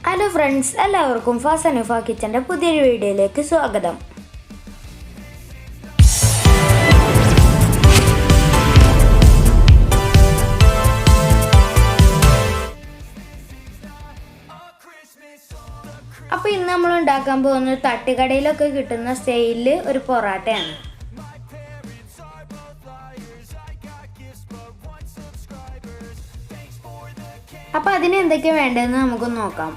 Hello friends, എല്ലാവർക്കും ഫാസ് അനോഫ കിച്ചന്റെ പുതിയൊരു വീഡിയോയിലേക്ക് സ്വാഗതം. അപ്പോൾ ഇന്ന് നമ്മൾ ഉണ്ടാക്കാൻ പോകുന്നത് തട്ടുകടയിലൊക്കെ കിട്ടുന്ന സ്റ്റൈലിൽ ഒരു പൊറാട്ടയാണ്. അപ്പോൾ അതിന് എന്തൊക്കെയാണ് വേണ്ടതെന്ന് നമുക്ക് നോക്കാം.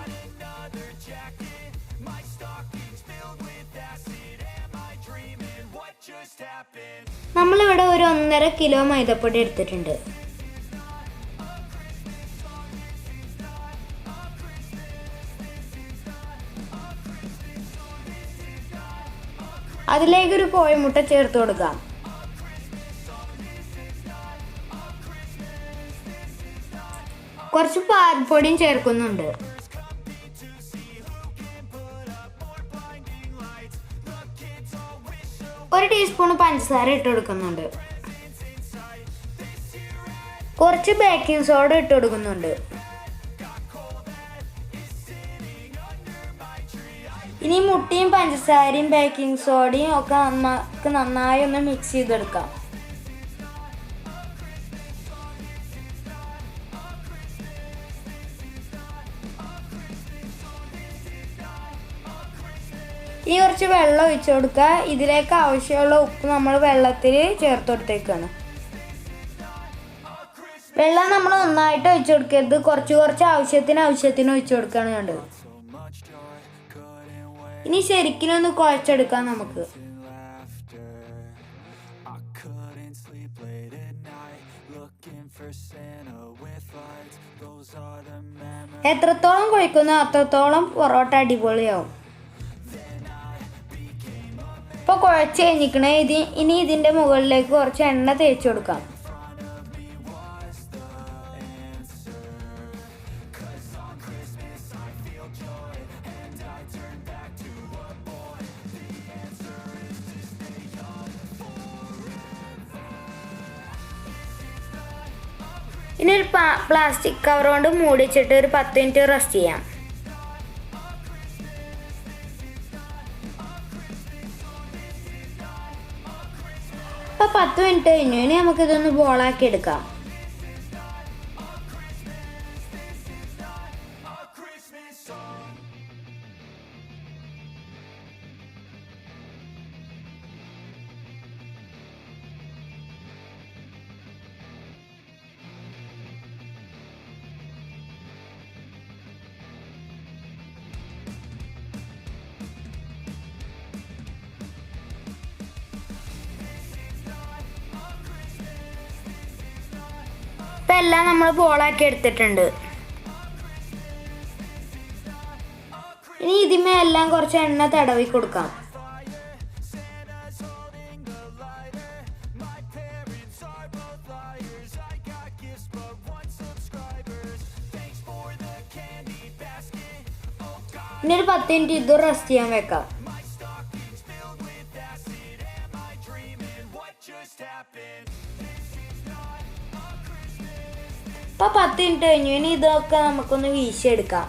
നമ്മളിവിടെ ഒരു 1.5 കിലോ മൈദപ്പൊടി എടുത്തിട്ടുണ്ട്. അതിലേക്ക് ഒരു കോഴിമുട്ട ചേർത്ത് കൊടുക്കാം. കുറച്ച് പാൽപ്പൊടിയും ചേർക്കുന്നുണ്ട്. ഒരു ടീസ്പൂൺ പഞ്ചസാര ഇട്ട് കൊടുക്കുന്നുണ്ട്. കുറച്ച് ബേക്കിംഗ് സോഡ ഇട്ട് കൊടുക്കുന്നുണ്ട്. ഇനി മുട്ടയും പഞ്ചസാരയും ബേക്കിംഗ് സോഡയും ഒക്കെ നന്നായി ഒന്ന് മിക്സ് ചെയ്തെടുക്കാം. ഇനി കുറച്ച് വെള്ളം ഒഴിച്ചു കൊടുക്കുക. ഇതിലേക്ക് ആവശ്യമുള്ള ഉപ്പ് നമ്മൾ വെള്ളത്തിൽ ചേർത്ത് കൊടുത്തേക്കാണ്. വെള്ളം നമ്മൾ നന്നായിട്ട് ഒഴിച്ചു കൊടുക്കരുത്, കുറച്ച് ആവശ്യത്തിന് ഒഴിച്ചു കൊടുക്കുകയാണ് വേണ്ടത്. ഇനി ശരിക്കിനൊന്ന് കുഴച്ചെടുക്കാം നമുക്ക്. എത്രത്തോളം കുഴക്കുന്നോ അത്രത്തോളം പൊറോട്ട അടിപൊളിയാവും. ഇപ്പോൾ കുഴച്ച് കഴിഞ്ഞിരിക്കണേ. ഇനി ഇതിൻ്റെ മുകളിലേക്ക് കുറച്ച് എണ്ണ തേച്ച് കൊടുക്കാം. ഇനി ഒരു പ്ലാസ്റ്റിക് കവർ കൊണ്ട് മൂടിച്ചിട്ട് ഒരു 10 മിനിറ്റ് റെസ്റ്റ് ചെയ്യാം. ഇപ്പോൾ 10 മിനിറ്റ് കഴിഞ്ഞു. ഇനി നമുക്കിതൊന്ന് ബോളാക്കി എടുക്കാം. ഇപ്പം എല്ലാം നമ്മൾ ബോളാക്കി എടുത്തിട്ടുണ്ട്. ഇനി ഇതിന്മേ എല്ലാം കുറച്ച് എണ്ണ തടവി കൊടുക്കാം. ഇനി ഒരു 10 മിനിറ്റ് ഇത് റെസ്റ്റ് ചെയ്യാൻ വെക്കാം. ഇപ്പോൾ 10 മിനിറ്റ് കഴിഞ്ഞു. ഇനി ഇതൊക്കെ നമുക്കൊന്ന് വീശിയെടുക്കാം.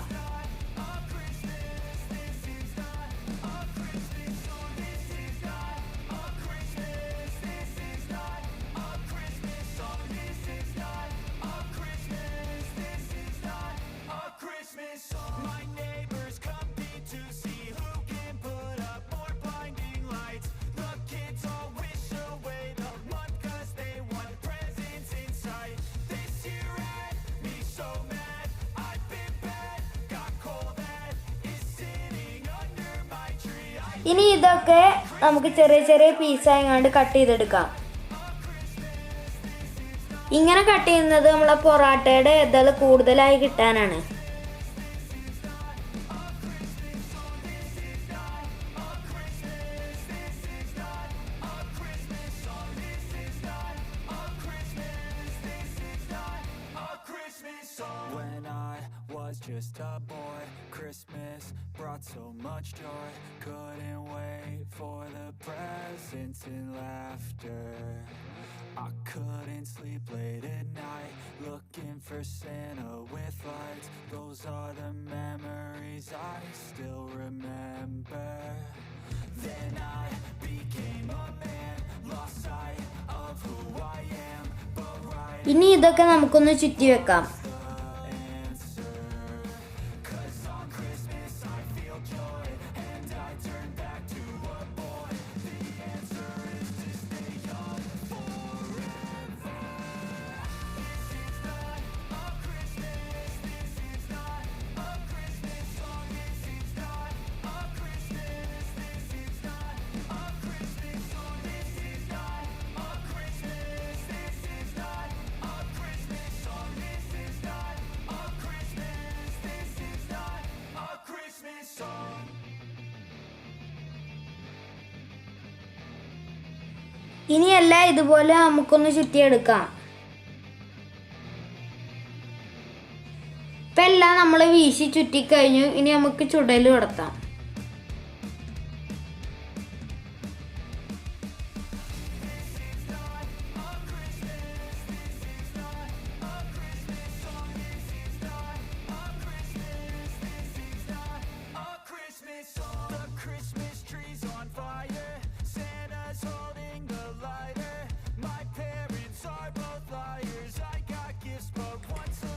ഇനി ഇതൊക്കെ നമുക്ക് ചെറിയ പീസായിങ്ങാണ്ട് കട്ട് ചെയ്തെടുക്കാം. ഇങ്ങനെ കട്ട് ചെയ്യുന്നത് നമ്മളെ പൊറാട്ടയുടെ ഇതൾ കൂടുതലായി കിട്ടാനാണ്. Just a boy, Christmas brought so much joy. Couldn't wait for the presents and laughter. I couldn't sleep late at night, looking for Santa with lights. Those are the memories ഇനി ഇതൊക്കെ നമുക്കൊന്ന് ചുറ്റി വെക്കാം. ഇനിയെല്ലാം ഇതുപോലെ നമുക്കൊന്ന് ചുറ്റിയെടുക്കാം. ഇപ്പം എല്ലാം നമ്മൾ വീശി ചുറ്റിക്കഴിഞ്ഞു. ഇനി നമുക്ക് ചുടൽ കൊടുത്താം.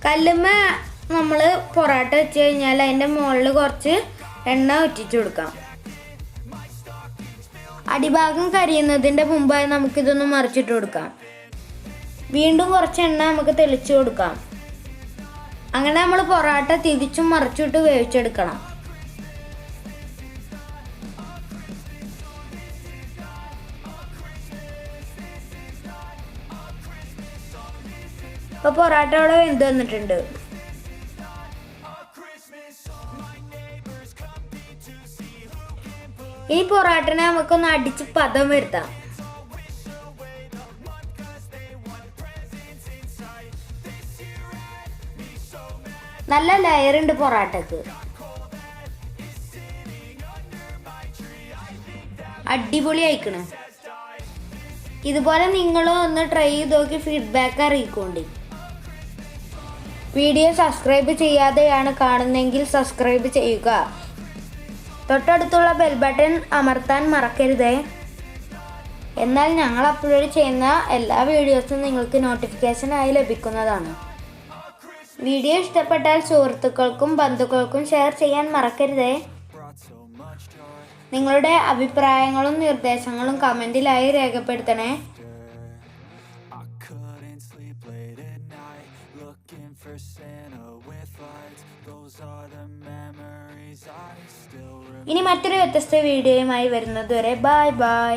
കല്ലുമ്മ നമ്മൾ പൊറാട്ട വെച്ച് കഴിഞ്ഞാൽ അതിൻ്റെ മുകളിൽ കുറച്ച് എണ്ണ ഒറ്റിച്ചു കൊടുക്കാം. അടിഭാഗം കരിയുന്നതിൻ്റെ മുമ്പായി നമുക്കിതൊന്ന് മറിച്ചിട്ട് കൊടുക്കാം. വീണ്ടും കുറച്ച് എണ്ണ നമുക്ക് തെളിച്ചു കൊടുക്കാം. അങ്ങനെ നമ്മൾ പൊറാട്ട തിരിച്ചും മറിച്ചിട്ട് വേവിച്ചെടുക്കണം. ഇപ്പോൾ പൊറാട്ട അവിടെ വെന്ത് വന്നിട്ടുണ്ട്. ഈ പൊറാട്ടനെ നമുക്കൊന്ന് അടിച്ച് പദം വരുത്താം. നല്ല ലെയറുണ്ട് പൊറാട്ടക്ക്. അടിപൊളി ആയിക്കണ്. ഇതുപോലെ നിങ്ങളും ഒന്ന് ട്രൈ ചെയ്ത് നോക്കി ഫീഡ്ബാക്ക് അറിയിക്കോണ്ടി. വീഡിയോ സബ്സ്ക്രൈബ് ചെയ്യാതെയാണ് കാണുന്നതെങ്കിൽ സബ്സ്ക്രൈബ് ചെയ്യുക. തൊട്ടടുത്തുള്ള ബെൽ ബട്ടൺ അമർത്താൻ മറക്കരുതേ. എന്നാൽ ഞങ്ങൾ അപ്ലോഡ് ചെയ്യുന്ന എല്ലാ വീഡിയോസും നിങ്ങൾക്ക് നോട്ടിഫിക്കേഷനായി ലഭിക്കുന്നതാണ്. വീഡിയോ ഇഷ്ടപ്പെട്ടാൽ സുഹൃത്തുക്കൾക്കും ബന്ധുക്കൾക്കും ഷെയർ ചെയ്യാൻ മറക്കരുതേ. നിങ്ങളുടെ അഭിപ്രായങ്ങളും നിർദ്ദേശങ്ങളും കമൻറ്റിലായി രേഖപ്പെടുത്തണേ. ഇനി മറ്റൊരു വ്യത്യസ്ത വീഡിയോയുമായി വരുന്നതുവരെ ബൈ ബൈ.